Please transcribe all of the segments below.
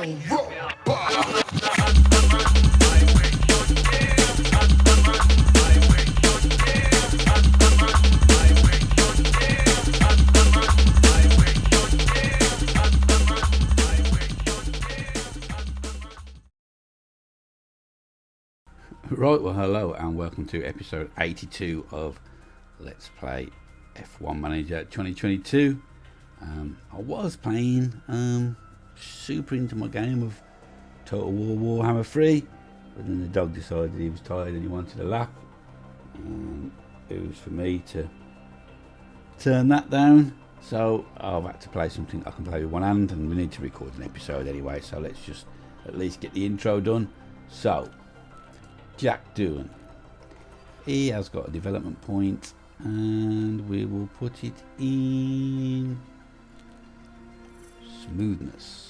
Right, well, hello and welcome to episode 82 of Let's Play F1 Manager 2022. I was playing super into my game of Total War Warhammer 3, but then the dog decided he was tired and he wanted a lap. It was for me to turn that down, so I've had to play something I can play with one hand, and we need to record an episode anyway, so let's just at least get the intro done. So Jack Doohan, he has got a development point, and we will put it in smoothness.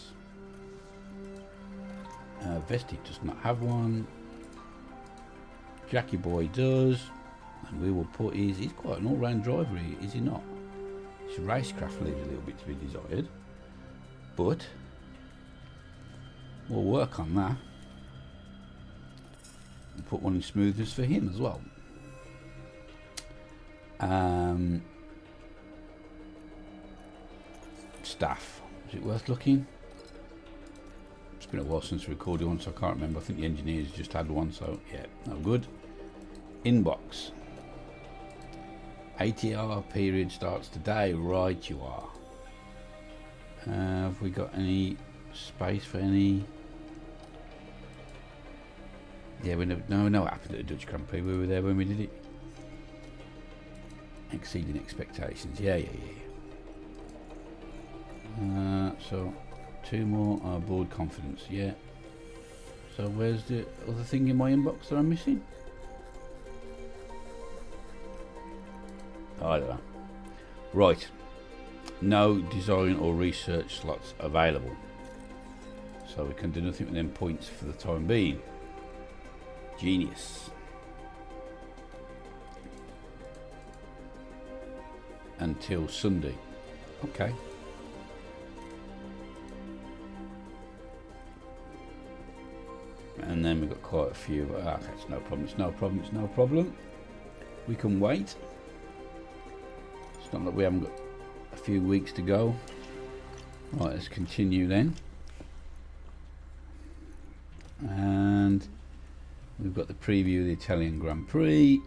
Vesti does not have one. Jackie Boy does, and we will put he's quite an all-round driver, is he not? His racecraft leaves a little bit to be desired, but we'll work on that. Put one in smoothness for him as well. Staff, is it worth looking? It's been a while since we recorded one, so I can't remember. I think the engineers just had one, so yeah, no good. Inbox. ATR period starts today. Right, you are. Have we got any space for any? Yeah, we never know what happened at the Dutch Grand Prix. We were there when we did it. Exceeding expectations. Yeah. So, two more are board confidence. Yeah. So, where's the other thing in my inbox that I'm missing? Oh, I don't know. Right. No design or research slots available. So, we can do nothing with them points for the time being. Genius. Until Sunday. Okay. And then we've got quite a few. Okay, it's no problem. We can wait. It's not that we haven't got a few weeks to go. Right, let's continue then. And we've got the preview of the Italian Grand Prix.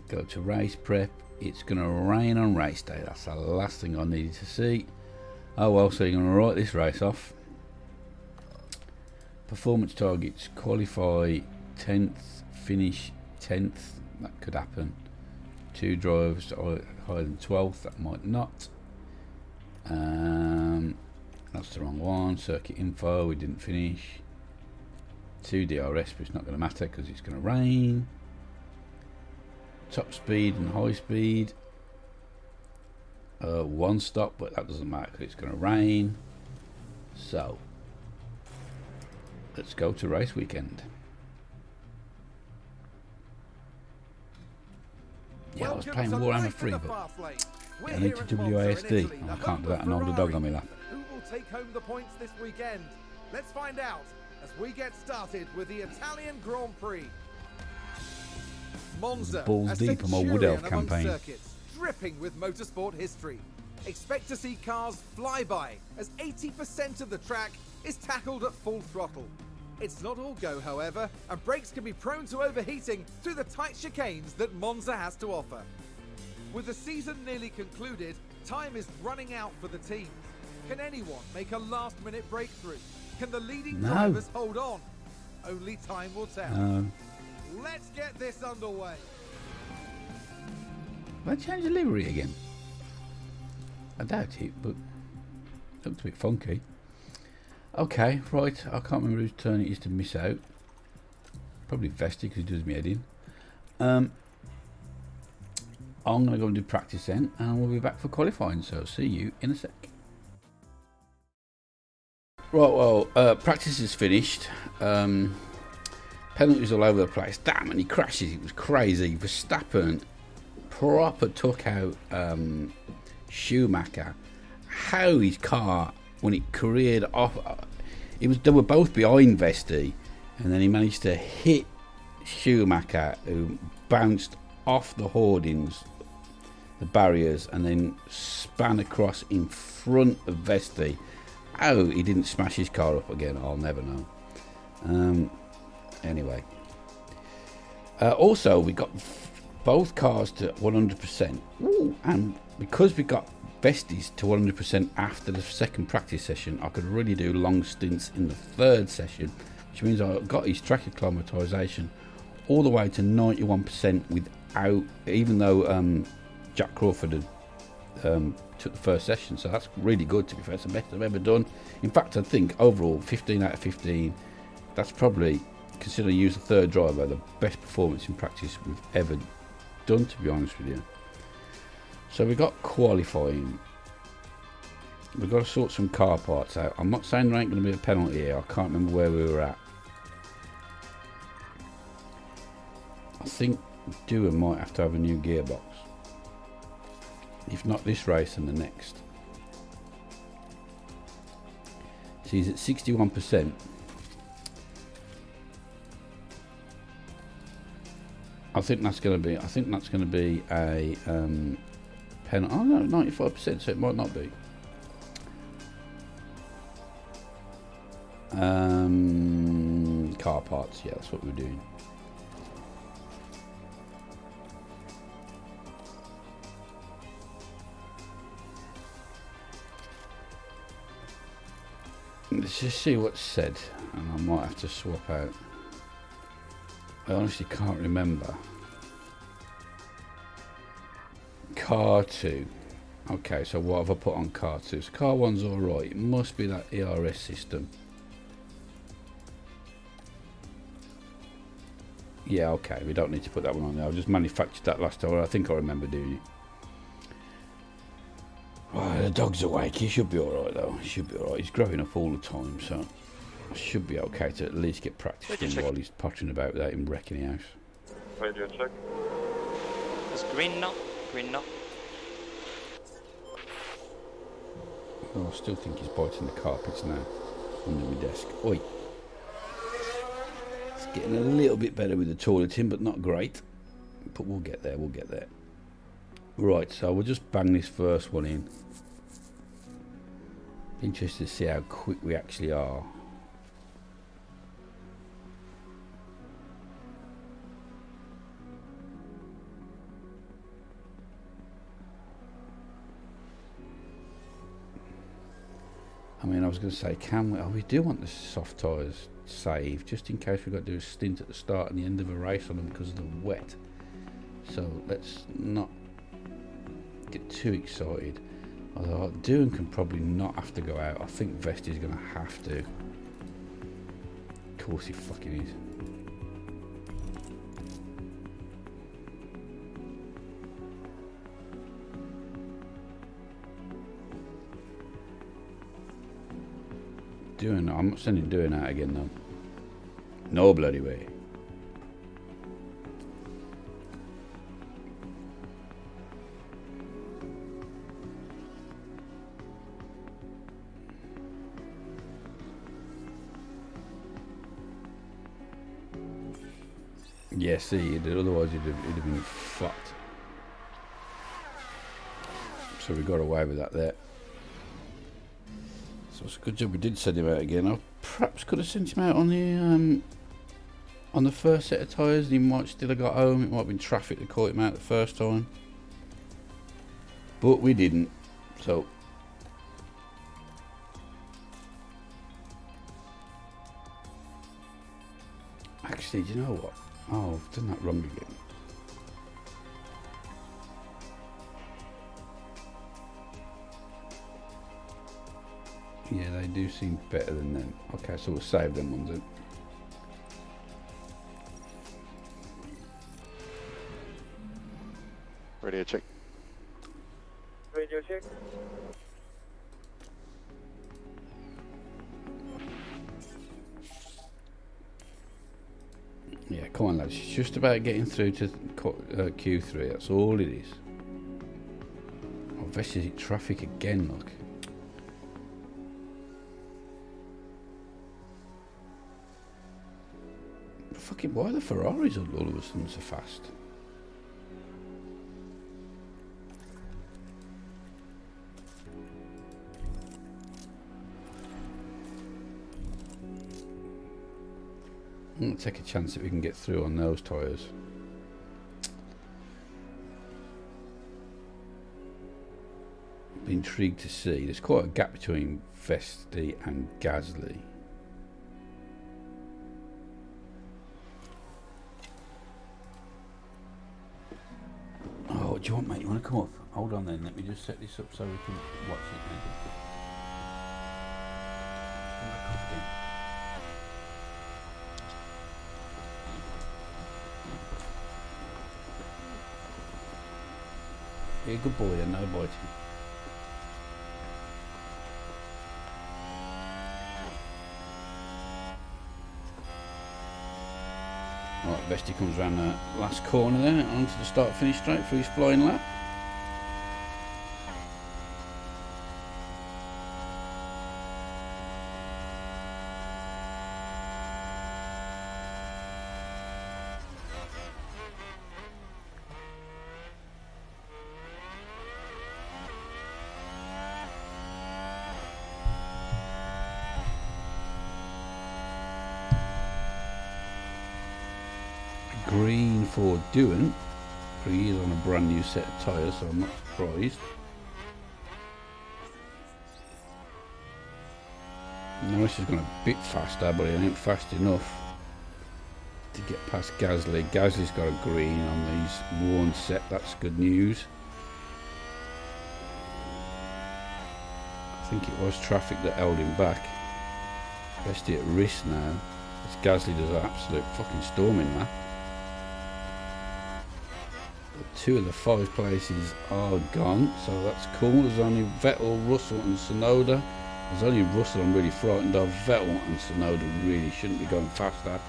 Go to race prep. It's going to rain on race day. That's the last thing I needed to see. Oh well, so you're going to write this race off. Performance targets. Qualify 10th. Finish 10th. That could happen. 2 drivers higher than 12th. That might not. That's the wrong one. Circuit info. We didn't finish. 2 DRS, but it's not going to matter because it's going to rain. Top speed and high speed. 1 stop, but that doesn't matter because it's going to rain. So, let's go to race weekend. Yeah, I was playing Warhammer 3, but I need to WASD. I can't do that and hold the dog on me lap. Who will take home the points this weekend? Let's find out as we get started with the Italian Grand Prix. Monza, balls deep on my Wood Elf campaign. Circuits, dripping with motorsport history. Expect to see cars fly by as 80% of the track is tackled at full throttle. It's not all go, however, and brakes can be prone to overheating through the tight chicanes that Monza has to offer. With the season nearly concluded, time is running out for the teams. Can anyone make a last-minute breakthrough? Can the leading drivers hold on? Only time will tell. Let's get this underway. Will I change the livery again? I doubt it, but it looked a bit funky. Okay, right. I can't remember whose turn it is to miss out. Probably Vesti because he does me head in. I'm going to go and do practice then, and we'll be back for qualifying. So see you in a sec. Right, well, practice is finished. Penalties all over the place. Damn, and he crashes. It was crazy. Verstappen proper took out Schumacher. How his car, when it careered off, They were both behind Vesti, and then he managed to hit Schumacher, who bounced off the hoardings, the barriers, and then span across in front of Vesti. How he didn't smash his car up again, I'll never know. Anyway, also we got both cars to 100%. Ooh, and because we got Vesti's to 100% after the second practice session, I could really do long stints in the third session, which means I got his track acclimatization all the way to 91% without, even though Jack Crawford had took the first session. So that's really good, to be fair. It's the best I've ever done. In fact, I think overall 15 out of 15, that's probably, considering I used the third driver, the best performance in practice we've ever done, to be honest with you. So we got qualifying. We've got to sort some car parts out. I'm not saying there ain't going to be a penalty here. I can't remember where we were at. I think Dewar might have to have a new gearbox. If not this race, and the next. So he's at 61%. I think that's going to be. A penalty. Oh no, 95%. So it might not be. Car parts. Yeah, that's what we're doing. Let's just see what's said, and I might have to swap out. I honestly can't remember. Car 2. Okay, so what have I put on car 2? So car 1's alright. It must be that ERS system. Yeah, okay, we don't need to put that one on there. I just manufactured that last time. I think I remember doing it. Right, the dog's awake. He should be alright though. He should be alright. He's growing up all the time, so I should be okay to at least get practice in while he's pottering about without him wrecking the house. Radio check. It's green now. Green now. Oh, I still think he's biting the carpets now under my desk. Oi. It's getting a little bit better with the toileting, but not great. But we'll get there, we'll get there. Right, so we'll just bang this first one in. Interested to see how quick we actually are. I mean, I was going to say, can we? Oh, we do want the soft tyres saved, just in case we've got to do a stint at the start and the end of a race on them because of the wet. So let's not get too excited. Although Doohan can probably not have to go out. I think Vesti's going to have to. Of course he fucking is. Doohan, I'm not sending Doohan out again though. No bloody way. Yeah, see, otherwise he'd have been fucked. So we got away with that there. So it's a good job we did send him out again. I perhaps could have sent him out on the first set of tyres, and he might still have got home. It might have been traffic that caught him out the first time, but we didn't. So actually, do you know what? Oh, I've done that wrong again. Yeah, they do seem better than them. Okay, so we'll save them ones then. Radio check. Radio check. Yeah, come on lads, it's just about getting through to Q3, that's all it is. Oh, Vesti's traffic again, look. Fucking why are the Ferraris all of a sudden so fast? I'm going to take a chance that we can get through on those tyres. Be intrigued to see. There's quite a gap between Vesti and Gasly. Oh, do you want, mate? You want to come off? Hold on then. Let me just set this up so we can watch it then. Come back off again. Yeah, good boy then, no biting. Right, Vesti comes round the last corner then, onto the start-finish straight for his flying lap. Green for Doohan. Prix is on a brand new set of tyres, so I'm not surprised. Norris has gone a bit faster, but it ain't fast enough to get past Gasly. Gasly's got a green on his worn set, that's good news. I think it was traffic that held him back. Vesti at risk now, as Gasly does an absolute fucking storm in that. Two of the 5 places are gone, so that's cool. There's only Vettel, Russell and Tsunoda. There's only Russell I'm really frightened of. Vettel and Tsunoda really shouldn't be going faster,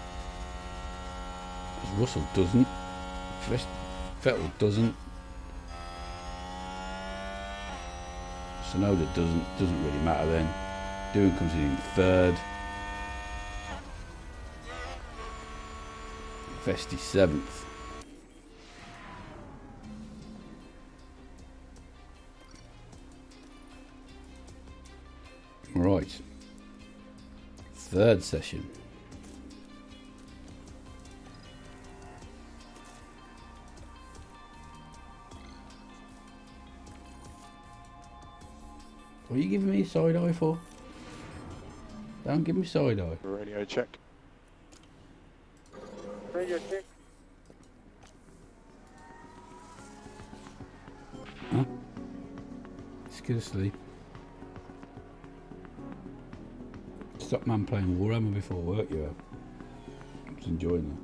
because Russell doesn't, Vettel doesn't, Tsunoda doesn't really matter then. Doohan comes in 3rd. Vesti 7th. Right, 3rd session. What are you giving me side eye for? Don't give me side eye. Radio check. Radio check. Huh? Just get asleep. Stop man playing Warhammer before work, you have. I was enjoying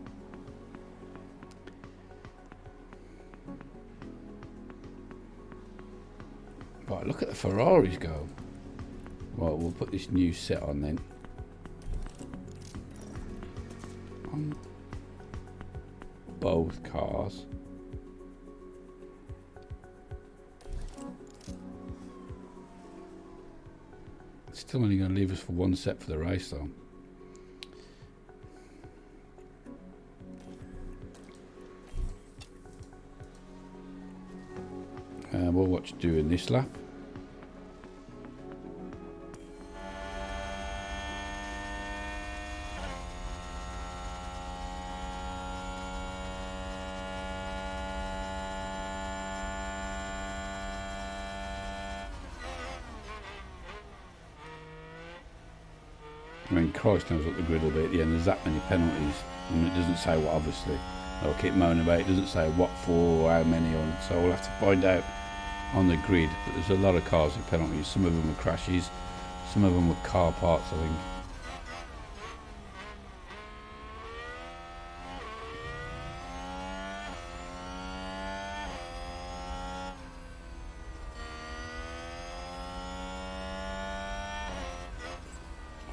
that. Right, look at the Ferraris go. Right, we'll put this new set on then. On both cars. Still only going to leave us for one set for the race though. We'll watch doing this lap. I mean, Christ knows what the grid will be at the end. There's that many penalties. I mean, it doesn't say what, obviously. I'll keep moaning about it. It doesn't say what for or how many on. So we'll have to find out on the grid. But there's a lot of cars with penalties. Some of them were crashes. Some of them were car parts, I think.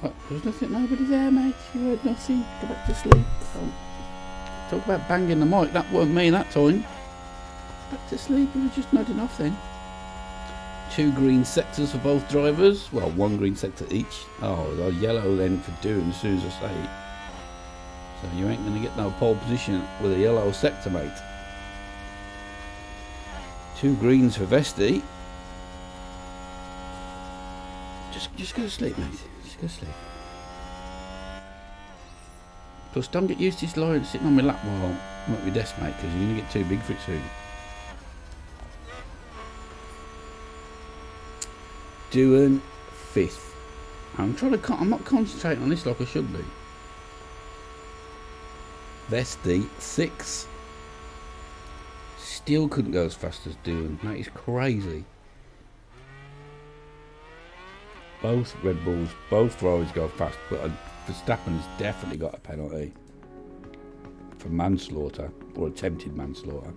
What? There was nothing, nobody there, mate. You heard nothing. Go back to sleep. Talk about banging the mic. That wasn't me that time. Back to sleep. You were just nodding off then. 2 green sectors for both drivers. Well, 1 green sector each. Oh, the yellow then for Doohan as soon as I say it. So you ain't going to get no pole position with a yellow sector, mate. 2 greens for Vesti. Just go to sleep, mate. Just go to sleep. Plus, don't get used to this line sitting on my lap while I'm at my desk, mate, because you're going to get too big for it soon. Doing 5th. I'm not concentrating on this like I should be. Vesti 6. Still couldn't go as fast as Doing. That is crazy. Both Red Bulls, both Ferraris go fast, but Verstappen has definitely got a penalty for manslaughter or attempted manslaughter.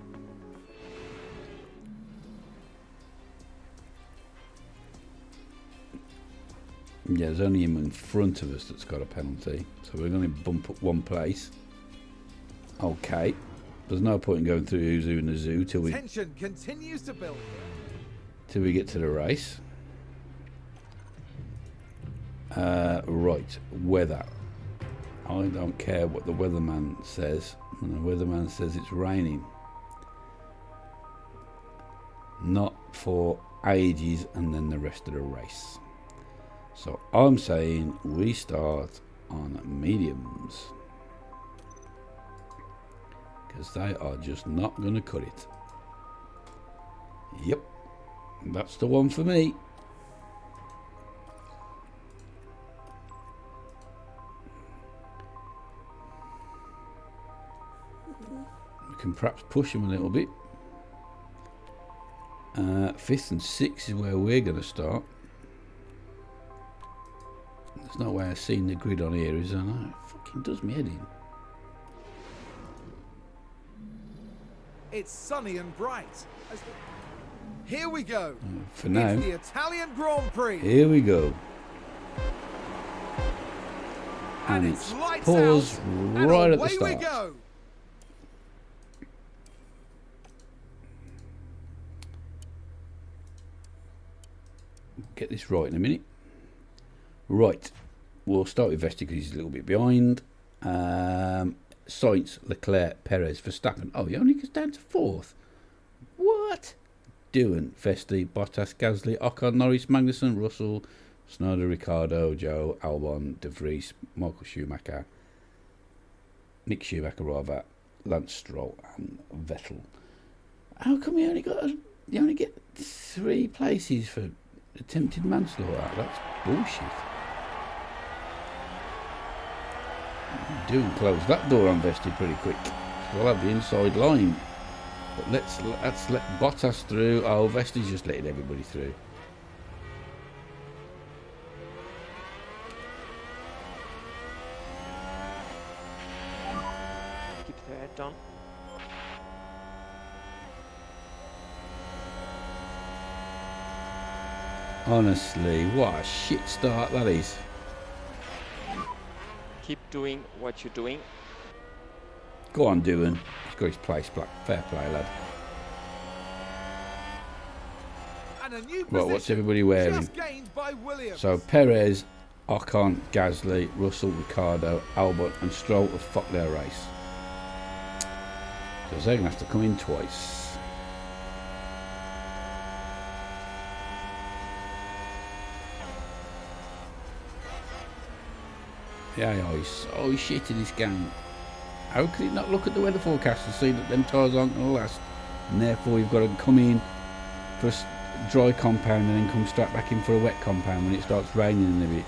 Yeah, there's only him in front of us that's got a penalty, so we're going to bump up 1 place. Okay, there's no point in going through who's who in the zoo till we Tension continues to build. Till we get to the race. Right, weather. I don't care what the weatherman says. And the weatherman says it's raining. Not for ages and then the rest of the race. So I'm saying we start on mediums. Because they are just not going to cut it. Yep, that's the one for me. We can perhaps push them a little bit. 5th and 6th is where we're going to start. There's no way I've seen the grid on here, is there? No, it fucking does me head in. It's sunny and bright. Here we go. For now. It's the Italian Grand Prix. Here we go. And it's lights pause out, and right at the away start. we go. Get this right in a minute. Right, we'll start with Vesti because he's a little bit behind. Sainz, Leclerc, Perez, Verstappen. Oh, he only gets down to 4th. What? Doing Vesti, Bottas, Gasly, Ocon, Norris, Magnussen, Russell, Snoda, Ricciardo, Joe, Albon, De Vries, Michael Schumacher, Nick Schumacher rather, Lance Stroll, and Vettel. How come you only get 3 places for attempted manslaughter? That's bullshit. Doing close that door on Vesti pretty quick. We'll have the inside line. But let's let Bottas through. Oh, Vesti's just letting everybody through. Keep the head down. Honestly, what a shit start that is. Keep doing what you're doing. Go on, Doing. He's got his place, fair play, lad. And a new Well, what's position everybody wearing? just gained by Williams. So Perez, Ocon, Gasly, Russell, Ricciardo, Albon, and Stroll have fucked their race. So they're going to have to come in twice. Yeah, he's so shit in this game. How could he not look at the weather forecast and see that them tyres aren't going to last? And therefore you've got to come in for a dry compound and then come straight back in for a wet compound when it starts raining in a bit.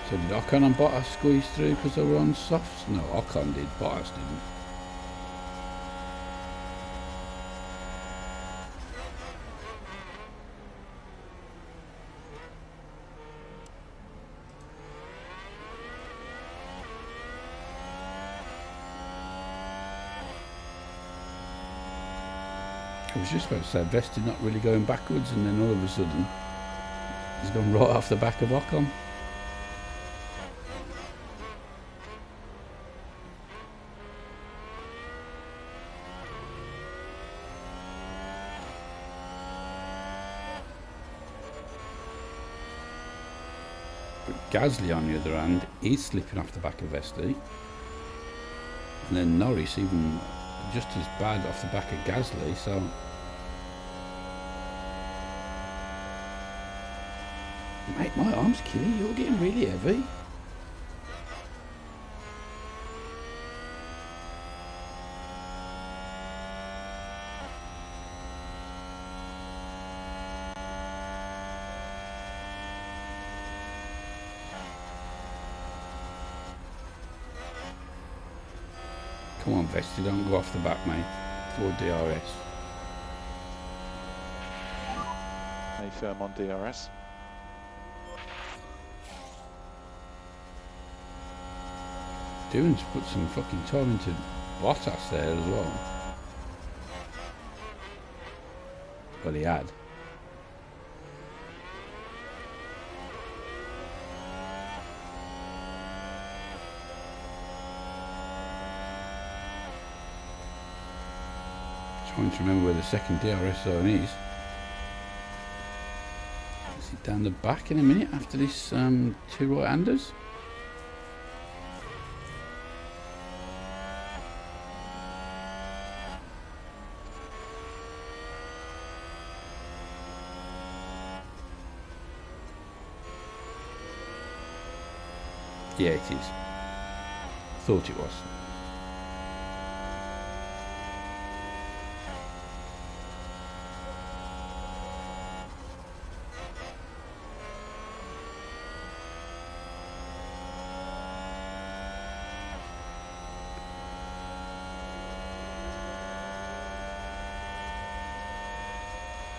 So did Ocon and Bottas squeeze through because they were on softs? No, Ocon did, Bottas didn't. I was just about to say Vesti not really going backwards, and then all of a sudden he's gone right off the back of Ocon. Gasly, on the other hand, is slipping off the back of Vesti. And then Norris even just as bad off the back of Gasly, so... Mate, my arm's killing you. You're getting really heavy. Come on, Vesti, don't go off the back, mate. For DRS. Stay firm on DRS. Doones put some fucking time into Bottas there as well. Well, he had. Trying to remember where the second DRS zone is. Is it down the back in a minute after this two right-handers? Yeah, it is. Thought it was.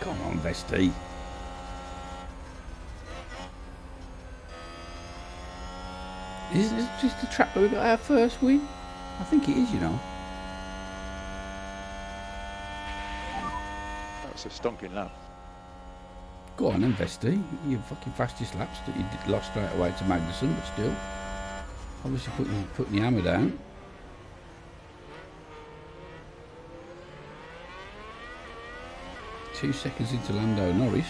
Come on, Vesti. Is this just the track where we got our first win? I think it is, you know. That was a stonking lap. Go on then, Vesti. Your fucking fastest laps that you lost straight away to Magnussen, but still. Obviously putting the hammer down. Two seconds into Lando Norris.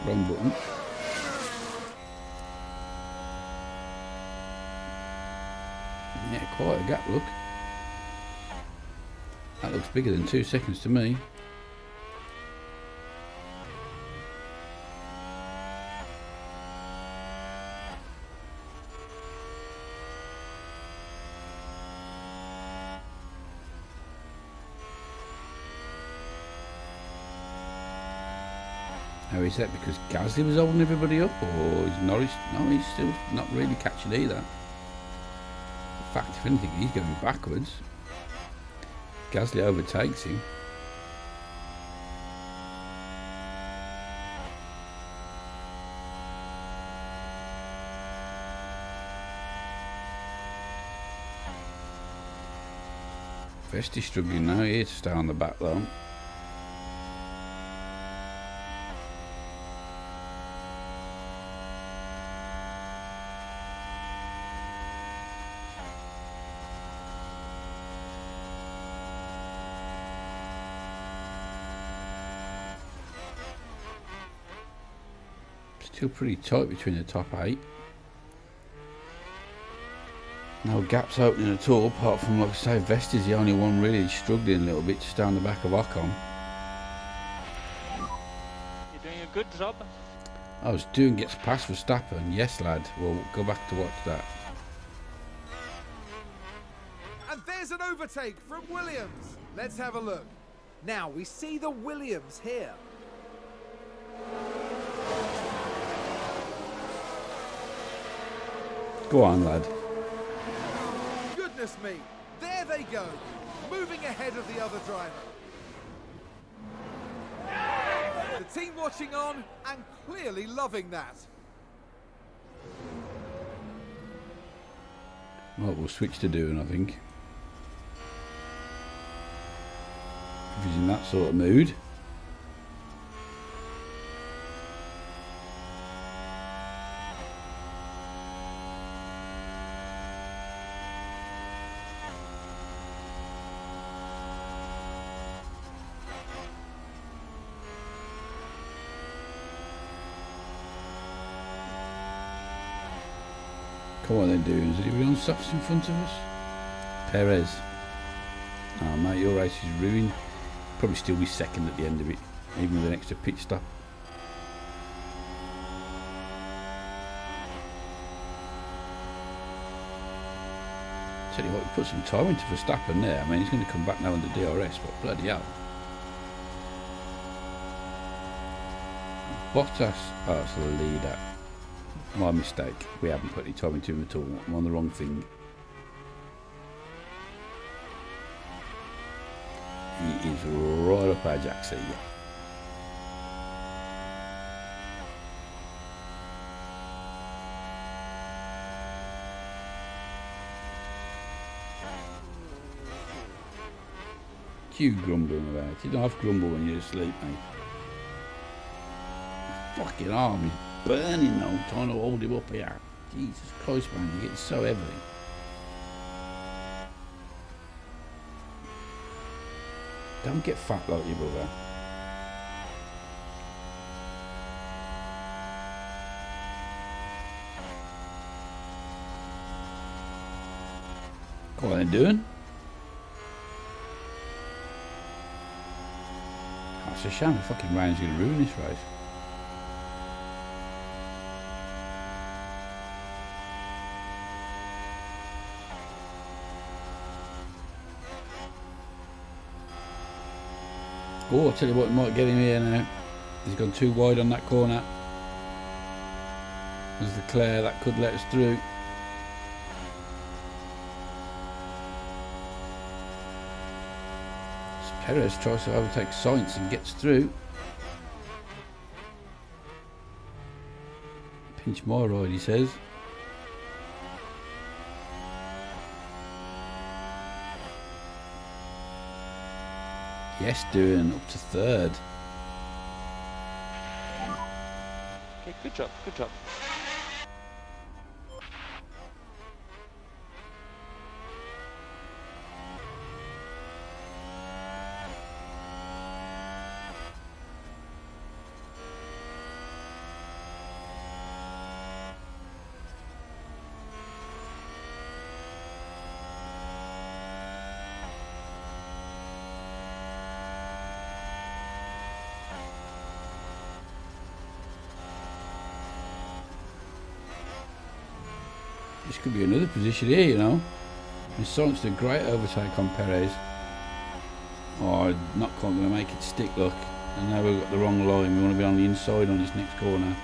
Wrong button. Yeah, quite a gap, look. That looks bigger than 2 seconds to me. Now, is that because Gasly was holding everybody up, or is Norris? No, he's still not really catching either. In fact, if anything, he's going backwards. Gasly overtakes him. Vesti's struggling now here to stay on the back though. Still pretty tight between the top 8. No gaps opening at all, apart from, like I say, Vesti's the only one really struggling a little bit to stay on the back of Ocon. You're doing a good job. I was doing gets past Verstappen. Yes, lad. We'll go back to watch that. And there's an overtake from Williams. Let's have a look. Now we see the Williams here. Go on, lad. Goodness me, there they go, moving ahead of the other driver. The team watching on and clearly loving that. Well, we'll switch to doing, I think. If he's in that sort of mood. Come on then, dudes. Is he on softs in front of us? Perez. Oh, mate, your race is ruined. Probably still be second at the end of it, even with an extra pit stop. Tell you what, we put some time into Verstappen there. I mean, he's going to come back now under DRS, but bloody hell. Bottas, oh, it's the leader. My mistake. We haven't put any time into him at all. I'm on the wrong thing. He is right up our jack seat. You grumbling about it. You don't have to grumble when you're asleep, mate. Fucking arm is burning though, trying to hold him up here. Jesus Christ, man, you're getting so heavy. Don't get fat like your brother. What are they doing? Oh, it's a shame the fucking rain's going to ruin this race. Oh, I'll tell you what might get him here now. He's gone too wide on that corner. There's the Leclerc, that could let us through. Perez tries to overtake Sainz and gets through. Pinch my ride, he says. Yes, doing up to third. Okay, good job, good job. This could be another position here, you know. Sainz did a great overtake on Perez. Oh, not quite going to make it stick, look. And now we've got the wrong line. We want to be on the inside on this next corner.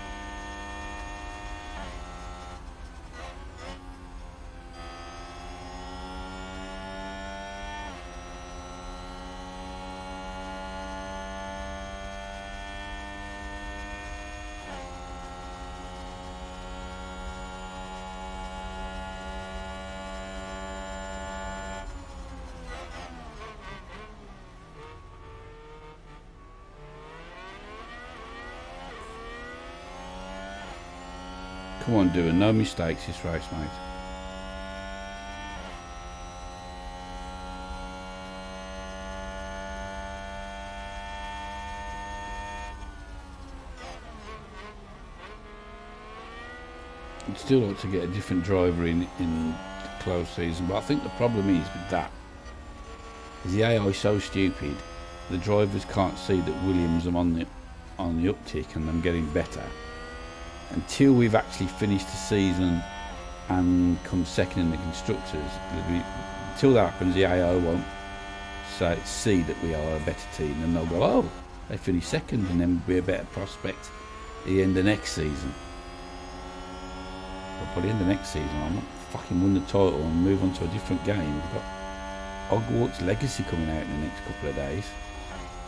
Come on, doing no mistakes this race, mate. I'd still like to get a different driver in the close season, but I think the problem is with that is the AI is so stupid. The drivers can't see that Williams are on the uptick and them getting better. Until we've actually finished the season and come second in the constructors, until that happens, the AI won't see that we are a better team, and they'll go, oh, they finished second, and then we'll be a better prospect at the end of next season. But by the end of next season, I might fucking win the title and move on to a different game. We've got Hogwarts Legacy coming out in the next couple of days.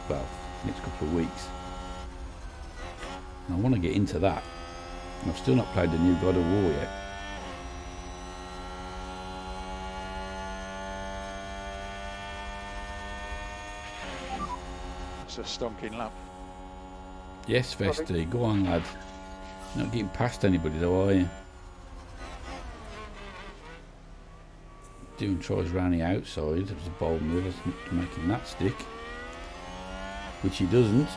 Well, next couple of weeks. And I want to get into that. I've still not played the new God of War yet. It's a stonking lap. Yes, Vesti, go on, lad. You're not getting past anybody though, are you? Doing tries round the outside. It was a bold move, making that stick. Which he doesn't.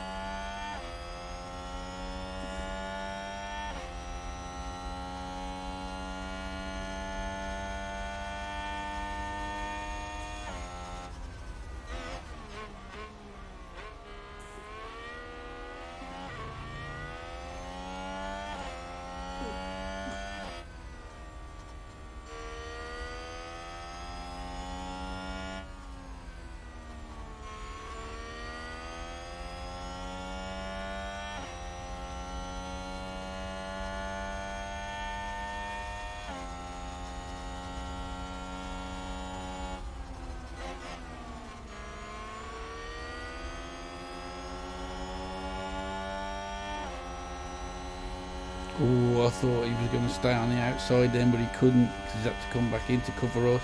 I thought he was going to stay on the outside then, but he couldn't because he's had to come back in to cover us.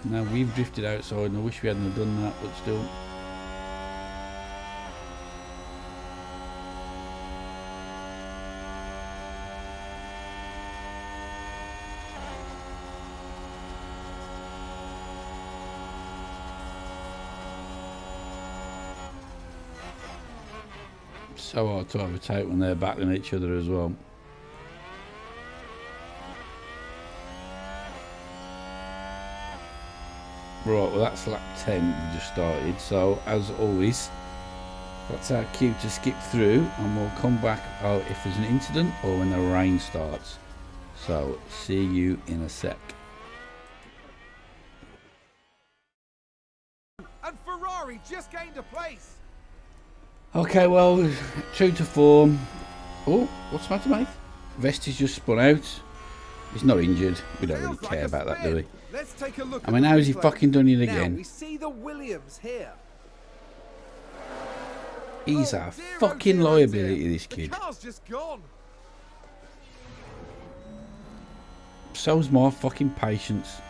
Now we've drifted outside, and I wish we hadn't have done that, but still. So hard to overtake when they're battling each other as well. Right, well that's lap 10 we just started, so as always that's our cue to skip through, and we'll come back if there's an incident or when the rain starts. So see you in a sec. And Ferrari just gained a place. Okay, well, true to form. Oh, what's the matter, mate? Vesti's just spun out. He's not injured. We don't really care about that, do we? Let's take a look. I mean, how's he fucking done it now again? we see the Williams here. He's a dear, fucking dear, liability, dear. this kid. The car's just gone. So's my fucking patience.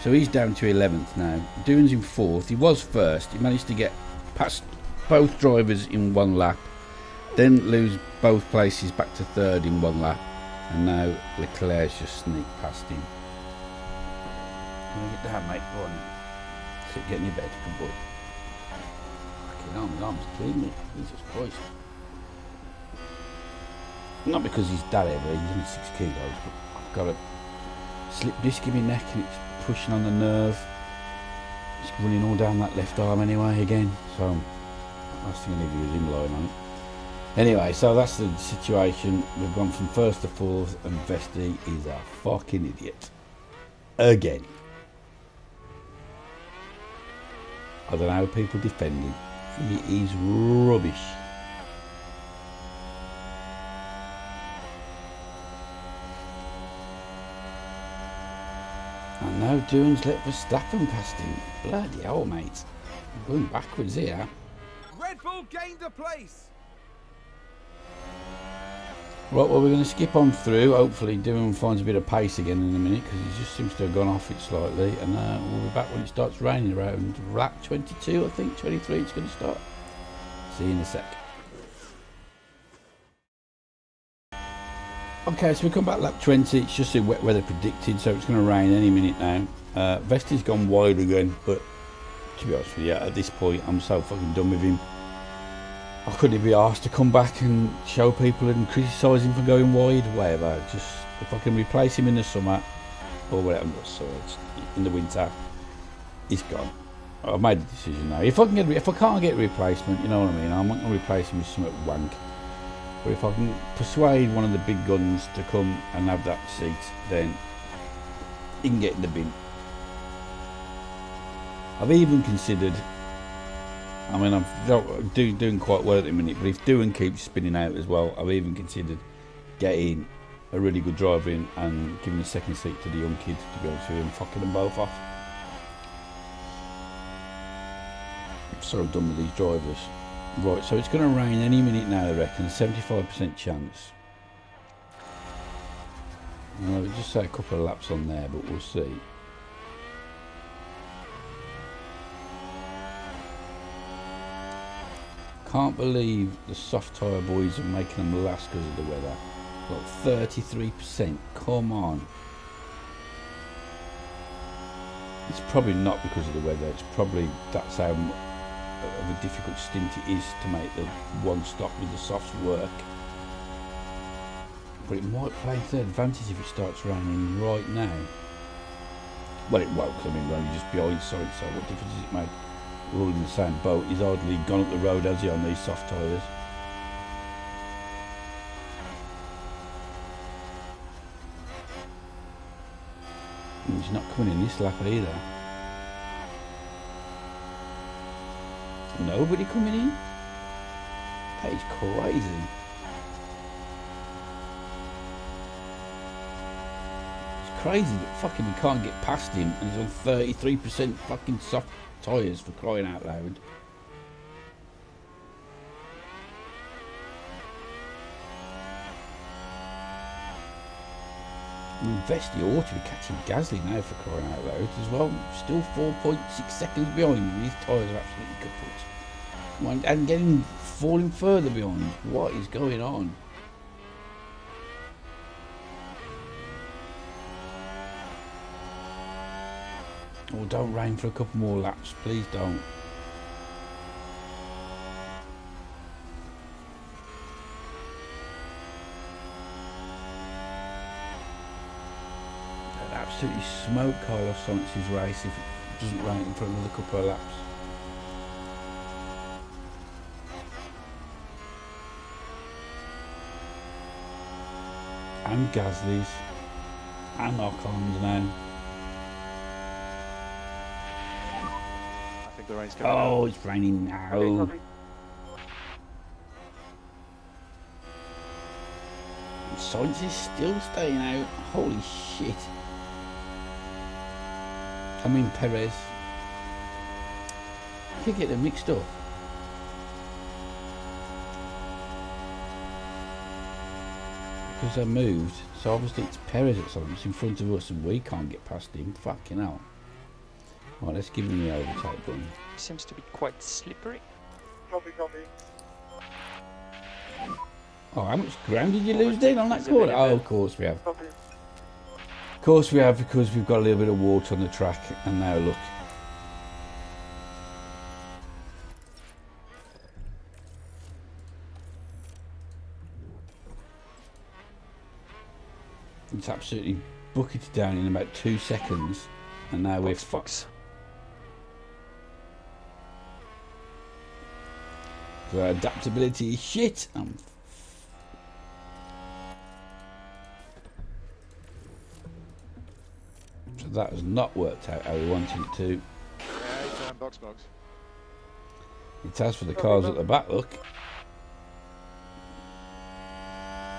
So he's down to 11th now. Doohan's in 4th. He was first. He managed to get past both drivers in one lap, then lose both places back to 3rd in one lap, and now Leclerc's just sneaked past him. Can I get down, mate? Go on. Sit, get in your bed. Good boy. Fucking hell, my arm's killing me. Jesus Christ. Not because he's that heavy, he's only 6 kilos, but I've got a slip disc in my neck and it's pushing on the nerve. It's running all down that left arm anyway again, so last thing I need to do is him lying on it. Anyway, so that's the situation. We've gone from 1st to 4th, and Vesti is a fucking idiot. Again. I don't know how people defend him. He is rubbish. And now Doohan's let Verstappen past him. Bloody hell, mate. I'm going backwards here. Red Bull gained a place. Right, well, we're going to skip on through. Hopefully Doohan finds a bit of pace again in a minute, because he just seems to have gone off it slightly, and we'll be back when it starts raining around lap 22, I think. 23 it's going to start. See you in a sec. Okay, so we come back lap 20. It's just a wet weather predicted, so it's going to rain any minute now. Vesti's gone wide again, but to be honest with you, at this point I'm so fucking done with him. I couldn't be asked to come back and show people and criticise him for going wide, whatever. Just if I can replace him in the summer or whatever, so it's in the winter, he's gone. I've made the decision now. If I can't get a replacement, you know what I mean. I'm not going to replace him with something wank. But if I can persuade one of the big guns to come and have that seat, then he can get in the bin. I've even considered. I mean, I'm doing quite well at the minute, but if Doohan keeps spinning out as well, I've even considered getting a really good driver in and giving a second seat to the young kid, to be honest with him, fucking them both off. I'm so done with these drivers. Right, so it's going to rain any minute now, I reckon, 75% chance. I'll just say a couple of laps on there, but we'll see. Can't believe the soft tyre boys are making them last because of the weather. Like 33%, come on. It's probably not because of the weather, it's probably that's how of a difficult stint it is to make the one stop with the softs work. But it might play to their advantage if it starts raining right now. Well, it won't, because I mean we're only just behind side, so what difference does it make? We're all in the same boat. He's hardly gone up the road, has he, on these soft tyres? And he's not coming in this lap either. Nobody coming in? That is crazy. It's crazy that fucking we can't get past him and he's on 33% fucking soft tyres, for crying out loud. mean, Vesti ought to be catching Gasly now for crying out loud as well. Still 4.6 seconds behind him. His tyres are absolutely kaput. Come on, and getting falling further behind. What is going on? Oh, don't rain for a couple more laps, please don't. That'd absolutely smoke Carlos Sainz's race if it doesn't rain for another couple of laps. And Gasly's and Ocon's now. I think the rain's coming. Oh, it's raining now. Copy. Sainz is still staying out. Holy shit. I mean Perez. I could get them mixed up. Because they moved. So obviously it's Perez that's in front of us and we can't get past him. Fucking hell. Right, let's give him the overtake button. Seems to be quite slippery. Copy, copy. Oh, how much ground did you lose then on that corner? Oh, of course we have. Copy. Of course we have, because we've got a little bit of water on the track. And now look. It's absolutely bucketed down in about 2 seconds. And now we're fucked. So our adaptability is shit. So that has not worked out how we wanted it to. Yeah, box. It has for the cars at the back, look.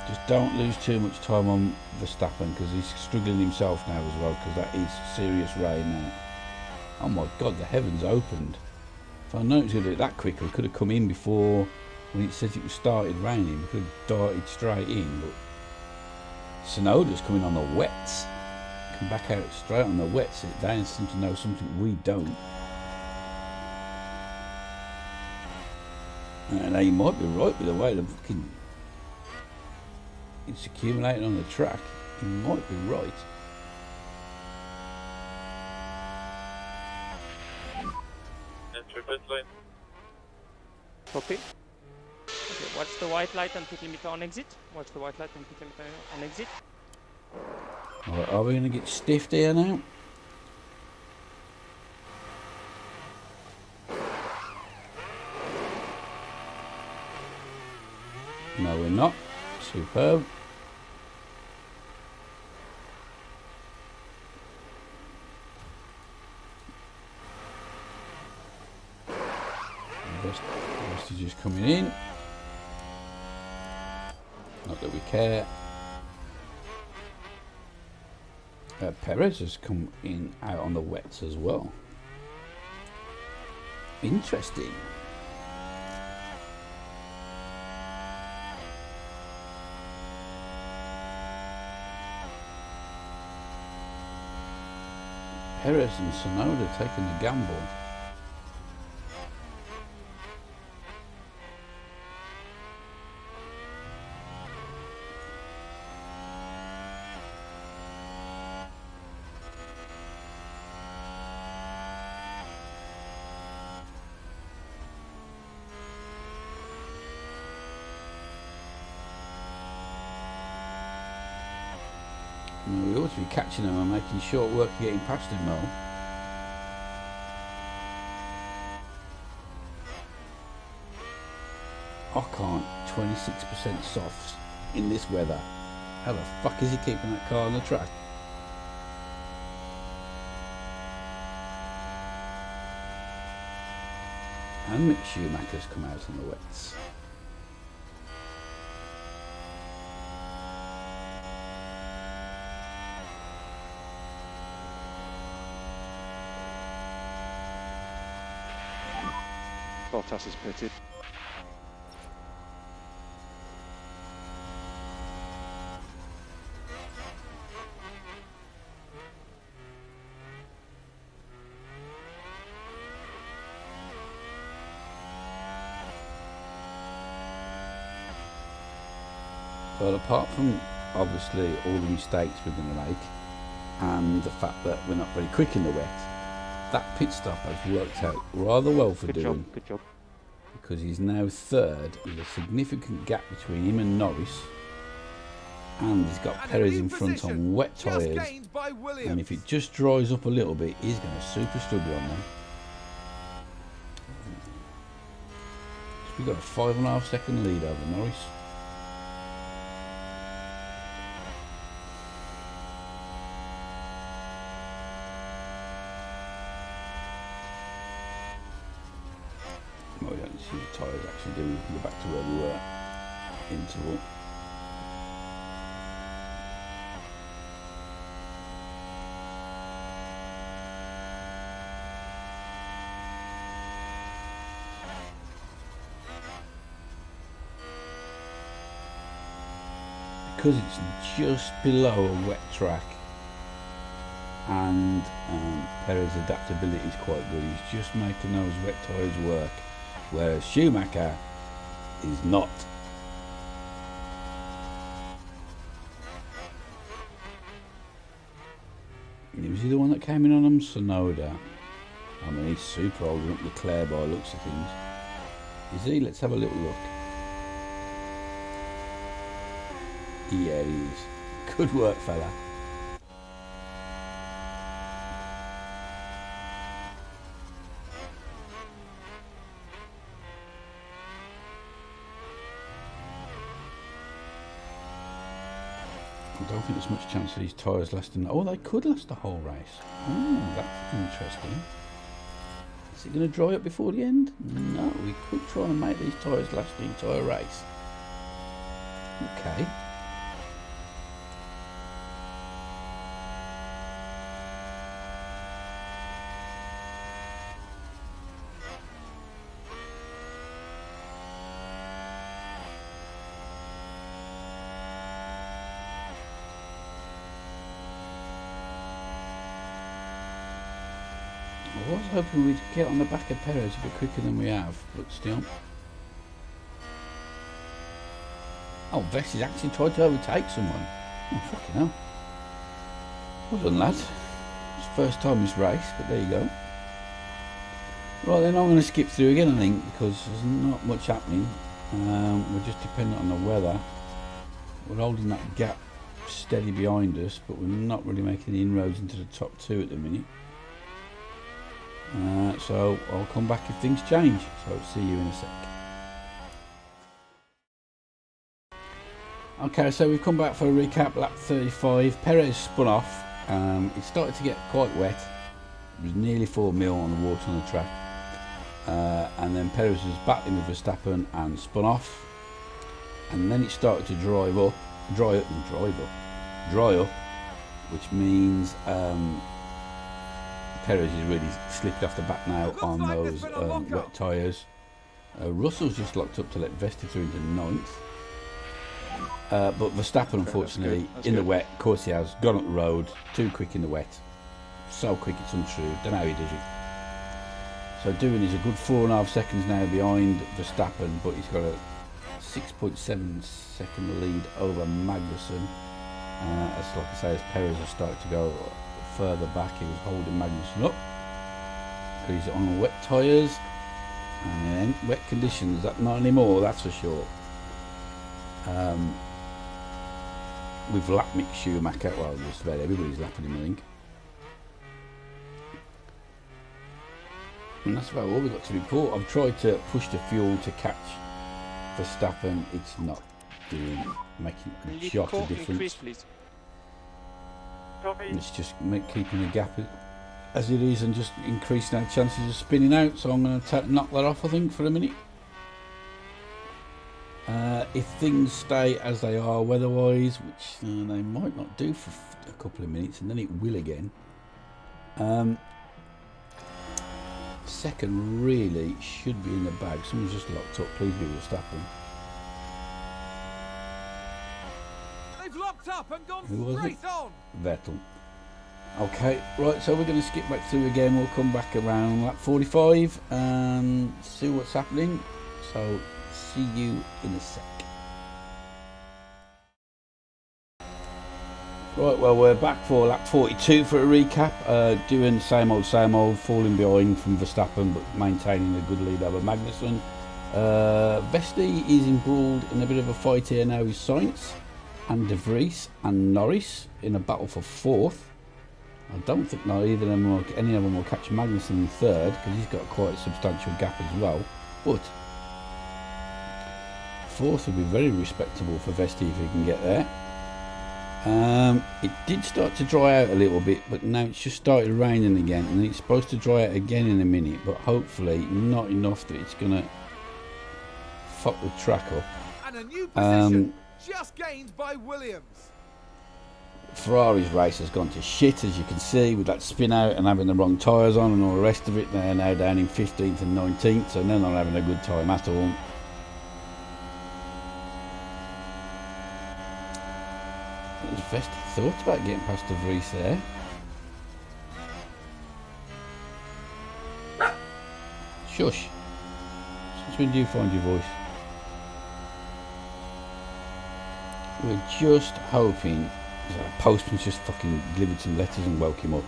Just don't lose too much time on Verstappen, because he's struggling himself now as well, because that is serious rain now. Oh my god, the heavens opened. If I'd known it was going to do it that quick, we could have come in before, when it said it was started raining, we could have darted straight in, but Tsunoda's coming on the wets. Come back out straight on the wets. They seem to know something we don't. And they might be right with the way the fucking it's accumulating on the track. He might be right. Enter pit lane. Copy. Okay, what's the white light and pit limiter on exit? What's the white light and pit limiter on exit? Right, are we going to get stiffed here now? No, we're not. Superb. Rest is just coming in. Not that we care. Perez has come in out on the wets as well. Interesting. Perez and Tsunoda taking the gamble. We ought to be catching them and making short work of getting past him though. Ocon, 26% softs in this weather. How the fuck is he keeping that car on the track? And Mick Schumacher's come out on the wets. Bottas is pitted. Well, apart from obviously all the mistakes we're going to make and the fact that we're not very quick in the wet, that pit stop has worked out rather well for Good Doohan, job, good job. because he's now third with a significant gap between him and Norris, and he's got And Perez new in front position, on wet just tyres, gained by Williams. and if it just dries up a little bit, he's going to super struggle on them. So we've got a 5.5 second lead over Norris. Well, we don't see the tyres actually, do we? We can go back to where we were. Interval. Because it's just below a wet track, and Perez's adaptability is quite good. He's just making those wet tyres work, whereas Schumacher is not. Was he the one that came in on him? Sonoda. I mean, he's super holding up Leclerc by looks of things. Is he? Let's have a little look. Yeah, he is. Good work, fella. I don't think there's much chance of these tyres lasting. Oh, they could last the whole race. Oh, that's interesting. Is it going to dry up before the end? No, we could try and make these tyres last the entire race. Okay. I was hoping we'd get on the back of Perez a bit quicker than we have, but still. Oh, Vess is actually tried to overtake someone. Oh, fucking hell. Well done, lad. It's the first time this race, but there you go. Right then, I'm going to skip through again, I think, because there's not much happening. We're just dependent on the weather. We're holding that gap steady behind us, but we're not really making the inroads into the top two at the minute. So I'll come back if things change. So I'll see you in a sec. Okay, so we've come back for a recap. Lap 35. Perez spun off. It started to get quite wet. It was nearly 4 mil on the water on the track. And then Perez was battling with Verstappen and spun off. And then it started to dry up, which means Perez is really slipped off the back now on those wet tyres. Russell's just locked up to let Vesti through into 9th. But Verstappen, unfortunately, That's in the good. wet, of course he has, gone up the road, too quick in the wet. So quick it's untrue, don't know how he does it. So Doohan is a good 4.5 seconds now behind Verstappen, but he's got a 6.7 second lead over Magnussen. As like I say, as Perez has started to go further back, he was holding Magnussen up. He's on wet tyres and wet conditions. Not anymore, that's for sure. We've lapped Mick Schumacher. Well, just about everybody's lapping him, I think. And that's about all we've got to report. I've tried to push the fuel to catch Verstappen. It's not making a jot of difference. Increase, please. Copy. It's just keeping the gap as it is and just increasing our chances of spinning out. So I'm going to knock that off, I think, for a minute. If things stay as they are weather-wise, which they might not do for a couple of minutes, and then it will again. Second really should be in the bag. Someone's just locked up. Please be Verstappen. They've locked up and gone Who was it? straight on. Vettel. Okay, right, so we're going to skip back through again. We'll come back around lap 45 and see what's happening. So, see you in a sec. Right, well, we're back for lap 42 for a recap. Doing same old, falling behind from Verstappen, but maintaining a good lead over Magnussen. Vesti is embroiled in a bit of a fight here now with Sainz and De Vries and Norris in a battle for fourth. I don't think any of them will catch Magnussen in third, because he's got quite a substantial gap as well. But fourth would be very respectable for Vesti if he can get there. It did start to dry out a little bit, but now it's just started raining again, and it's supposed to dry out again in a minute, but hopefully not enough that it's gonna fuck the track up. And a new position just gained by Williams. Ferrari's race has gone to shit, as you can see, with that spin out and having the wrong tyres on and all the rest of it. They're now down in 15th and 19th, so they're not having a good time at all. Vesti thought about getting past De Vries there. Shush. Since when do you find your voice? We're just hoping that postman's just fucking delivered some letters and woke him up.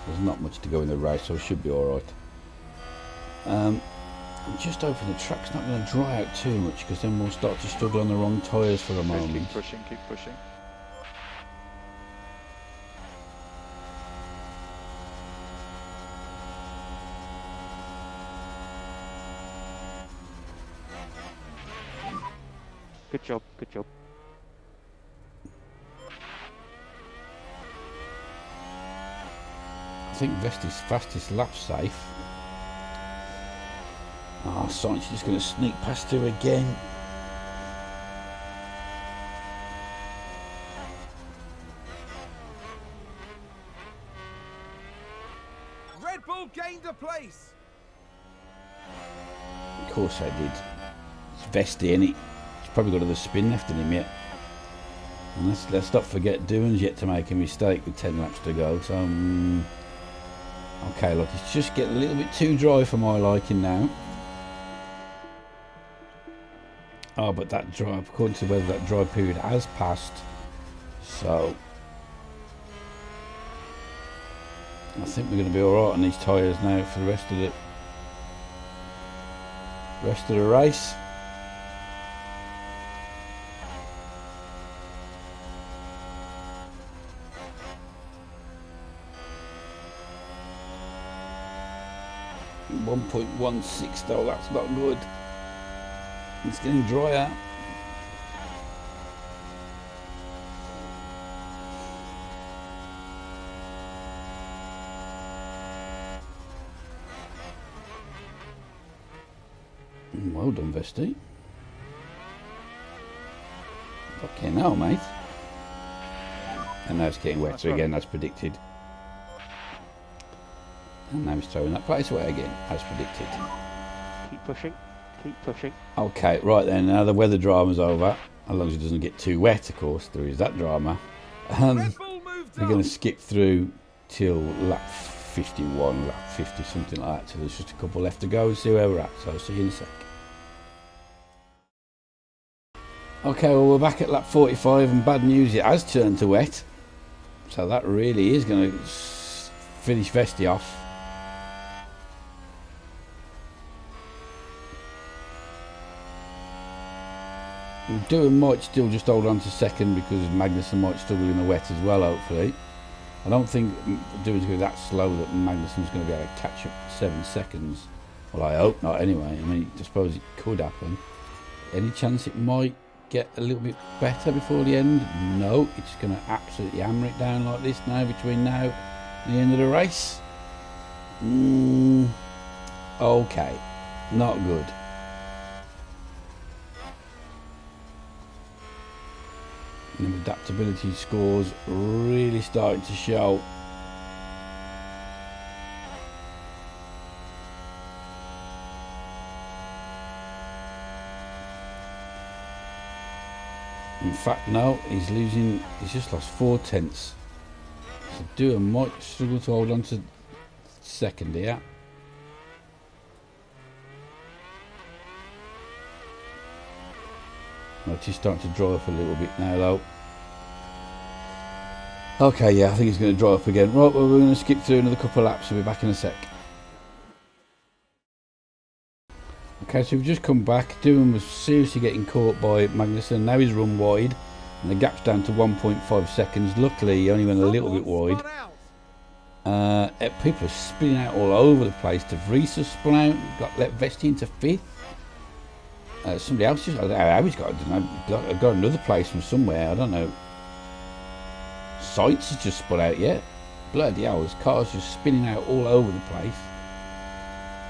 There's not much to go in the race, so it should be alright. I'm just hoping the track's not going to dry out too much, because then we'll start to struggle on the wrong tyres for a moment. Keep pushing, keep pushing. Good job, good job. I think Vesti's fastest lap safe. Sainz just going to sneak past her again. Red Bull gained a place. Of course I did. It's Vesti, innit? He's probably got another spin left in him yet. And let's not forget Doohan's yet to make a mistake with 10 laps to go. So, okay, look, it's just getting a little bit too dry for my liking now. Oh, but that dry, according to whether that dry period has passed. So, I think we're going to be alright on these tyres now for the rest of the race. .16 though, that's not good. It's getting drier. Well done, Vesti. Fucking hell, mate. And now it's getting wetter again, as predicted. And now he's throwing that place away again, as predicted. Keep pushing, keep pushing. Okay, right then, now the weather drama's over. As long as it doesn't get too wet, of course, there is that drama. We're going to skip through till lap 51, lap 50, something like that. So there's just a couple left to go and see where we're at. So I'll see you in a sec. Okay, well, we're back at lap 45, and bad news, it has turned to wet. So that really is going to finish Vesti off. Doohan might still just hold on to second, because Magnussen might struggle in the wet as well, hopefully. I don't think Doohan's going to be that slow that Magnussen's going to be able to catch up 7 seconds. Well, I hope not anyway. I mean, I suppose it could happen. Any chance it might get a little bit better before the end? No, it's going to absolutely hammer it down like this now between now and the end of the race. Okay, not good. And the adaptability scores really starting to show. In fact, no, he's losing. He's just lost 4 tenths. So Doohan might struggle to hold on to second here. Well, it's starting to dry up a little bit now, though. Okay, yeah, I think it's going to dry up again. Right, well, we're going to skip through another couple of laps. We'll be back in a sec. Okay, so we've just come back. Doohan was seriously getting caught by Magnussen. Now he's run wide, and the gap's down to 1.5 seconds. Luckily, he only went a little bit wide. People are spinning out all over the place. De Vries has spun out, got let Vesti into fifth. Somebody else just, I don't know how he's got another place from somewhere, I don't know. Sights has just spun out yet. Bloody hell, his car's just spinning out all over the place.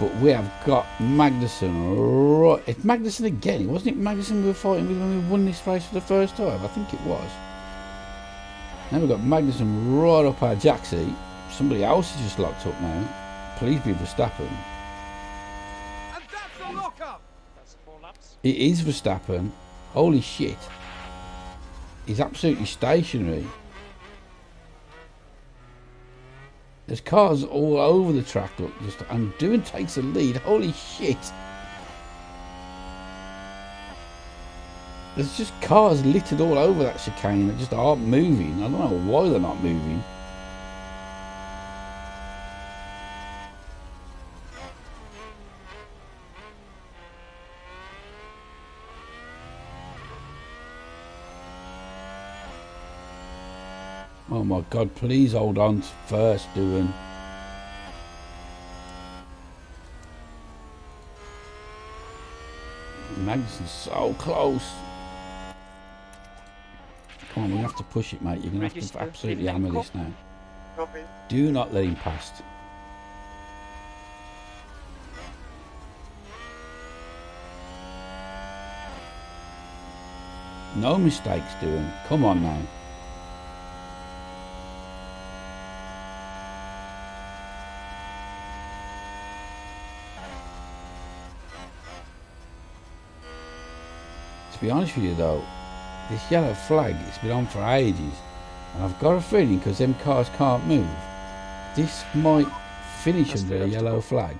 But we have got Magnussen right. It's Magnussen again. Wasn't it Magnussen we were fighting with when we won this race for the first time? I think it was. Now we've got Magnussen right up our jacksie. Somebody else is just locked up now. Please be Verstappen. And that's the lockup. That's 4 laps. It is Verstappen. Holy shit. He's absolutely stationary. There's cars all over the track, look, and Doohan takes the lead. Holy shit. There's just cars littered all over that chicane that just aren't moving. I don't know why they're not moving. Oh my God, please hold on first, Doohan. Magnussen's so close. Come on, we have to push it, mate. You're going to have to absolutely hammer this now. Copy. Do not let him past. No mistakes, Doohan. Come on now. To be honest with you though, this yellow flag, it's been on for ages, and I've got a feeling because them cars can't move, this might finish under a yellow flag.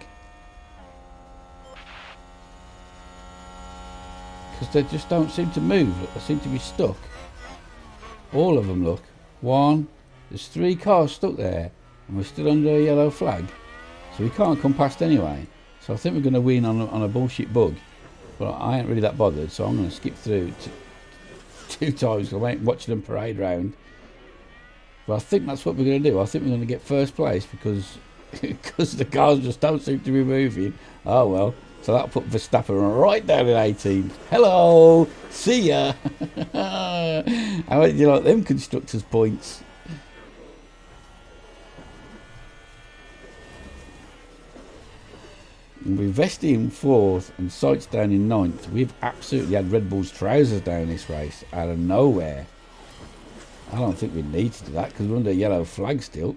Because they just don't seem to move, look, they seem to be stuck. All of them, look. There's 3 cars stuck there, and we're still under a yellow flag. So we can't come past anyway. So I think we're going to win on a bullshit bug. But I ain't really that bothered, so I'm going to skip through 2 times because I ain't watching them parade round. But I think that's what we're going to do. I think we're going to get first place because the cars just don't seem to be moving. Oh well, so that'll put Verstappen right down in 18. Hello, see ya. How do you like them constructors' points? With Vesti in 4th and Sights down in 9th, we've absolutely had Red Bull's trousers down this race out of nowhere. I don't think we need to do that because we're under a yellow flag still.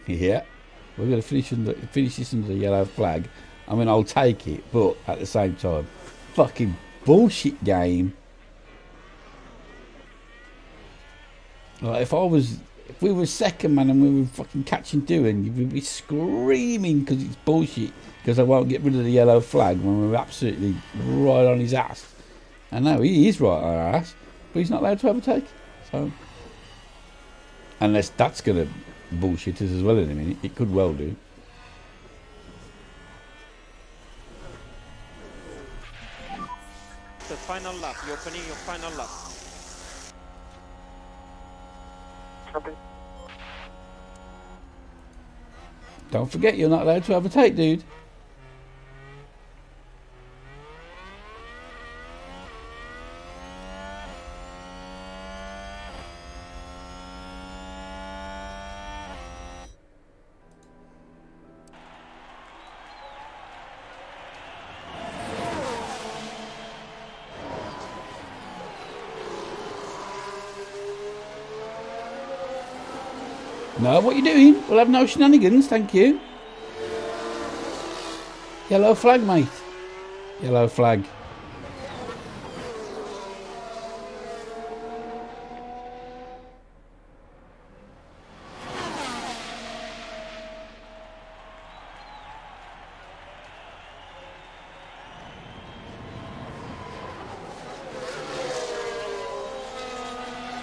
Yeah, we're going to finish this under the yellow flag. I mean, I'll take it, but at the same time, fucking bullshit game. Like if we were second, man, and we were fucking catching Doohan, we'd be screaming because it's bullshit because I won't get rid of the yellow flag when we're absolutely right on his ass. And now he is right on our ass, but he's not allowed to overtake. So, unless that's going to bullshit us as well in a minute, it could well do. The final lap, you're opening your final lap. Copy. Don't forget, you're not allowed to overtake, dude. No, what are you doing? We'll have no shenanigans, thank you. Yellow flag, mate. Yellow flag.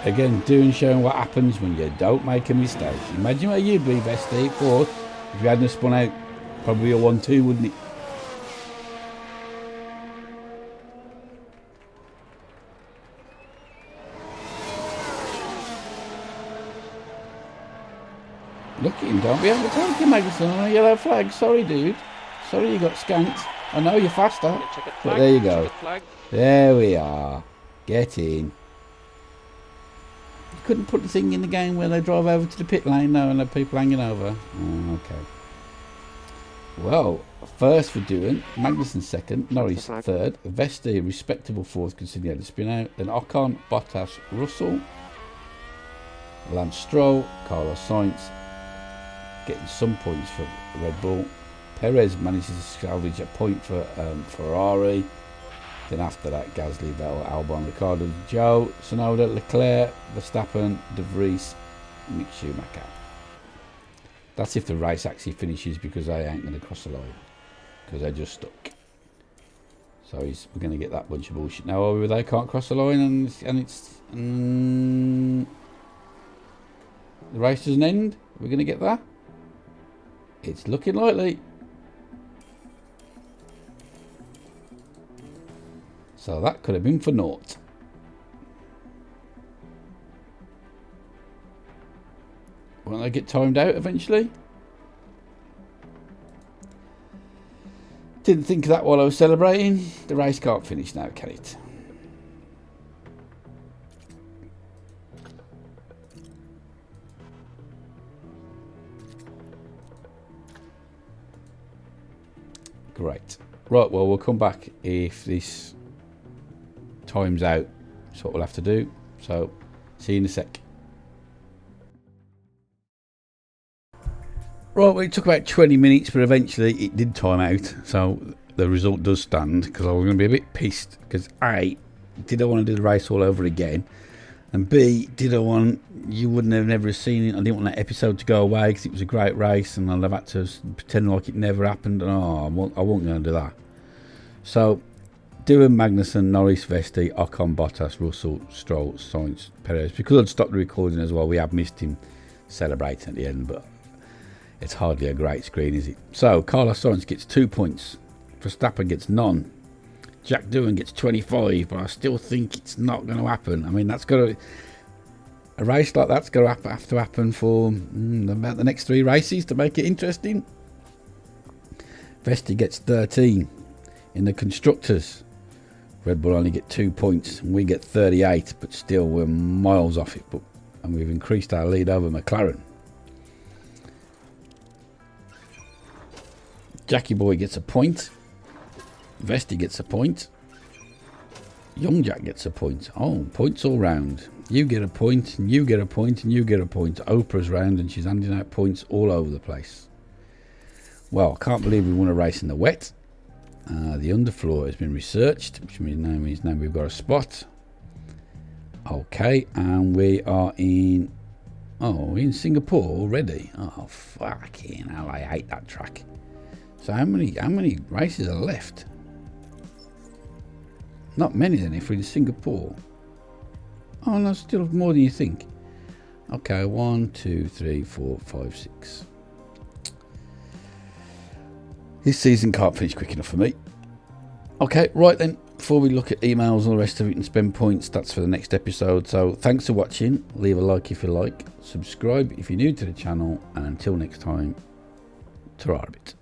Again, doing showing what happens when you don't make a mistake. Imagine where you'd be, Vesty, fourth, if you hadn't spun out. Probably a 1-2, wouldn't it? Look at him, don't be overtaking Magnussen on a yellow flag. Sorry, dude. Sorry you got skanked. I know you're faster. But there you go. There we are. Get in. You couldn't put the thing in the game where they drive over to the pit lane now and the people hanging over. Oh, okay. Well, first for doing, Magnussen second, Norris third, Vesti respectable fourth considering he had a spin out, then Ocon, Bottas, Russell, Lance Stroll, Carlos Sainz getting some points for Red Bull. Perez manages to salvage a point for Ferrari. Then after that, Gasly, Vettel, Albon, Ricciardo, Joe, Tsunoda, Leclerc, Verstappen, De Vries, Mick Schumacher. That's if the race actually finishes, because they ain't going to cross the line, because they're just stuck. So we're going to get that bunch of bullshit now, are we? They can't cross the line and it's the race doesn't end. We're going to get that. It's looking likely. So that could have been for naught. Won't they get timed out eventually? Didn't think of that while I was celebrating. The race can't finish now, can it? Great. Right, well, we'll come back if this times out. That's what we'll have to do. So, see you in a sec. Right, well, it took about 20 minutes, but eventually it did time out. So, the result does stand, because I was going to be a bit pissed. Because A, did I want to do the race all over again? And B, did I want... You wouldn't have never seen it. I didn't want that episode to go away, because it was a great race, and I'd have had to pretend like it never happened. And I wasn't going to do that. So, doing Magnussen, Norris, Vesti, Ocon, Bottas, Russell, Stroll, Sainz, Perez. Because I'd stopped the recording as well, we have missed him celebrating at the end, but it's hardly a great screen, is it? So, Carlos Sainz gets 2 points. Verstappen gets none. Jack Doohan gets 25, but I still think it's not going to happen. I mean, that's got to... A race like that's going to have to happen for about the next 3 races to make it interesting. Vesti gets 13. In the Constructors, Red Bull only get 2 points, and we get 38, but still we're miles off it. And we've increased our lead over McLaren. Jackie Boy gets a point. Vesti gets a point. Young Jack gets a point. Oh, points all round. You get a point, and you get a point, and you get a point. Oprah's round, and she's handing out points all over the place. Well, I can't believe we won a race in the wet. The underfloor has been researched, which means now we've got a spot. Okay, and we are in... Oh, we're in Singapore already. Oh, fucking hell, I hate that track. So how many races are left? Not many then if we're in Singapore. Oh no, still more than you think. Okay, 1, 2, 3, 4, 5, 6. This season can't finish quick enough for me. Okay, right then, before we look at emails and all the rest of it and spend points, that's for the next episode. So thanks for watching. Leave a like if you like. Subscribe if you're new to the channel. And until next time, ta-ra a bit.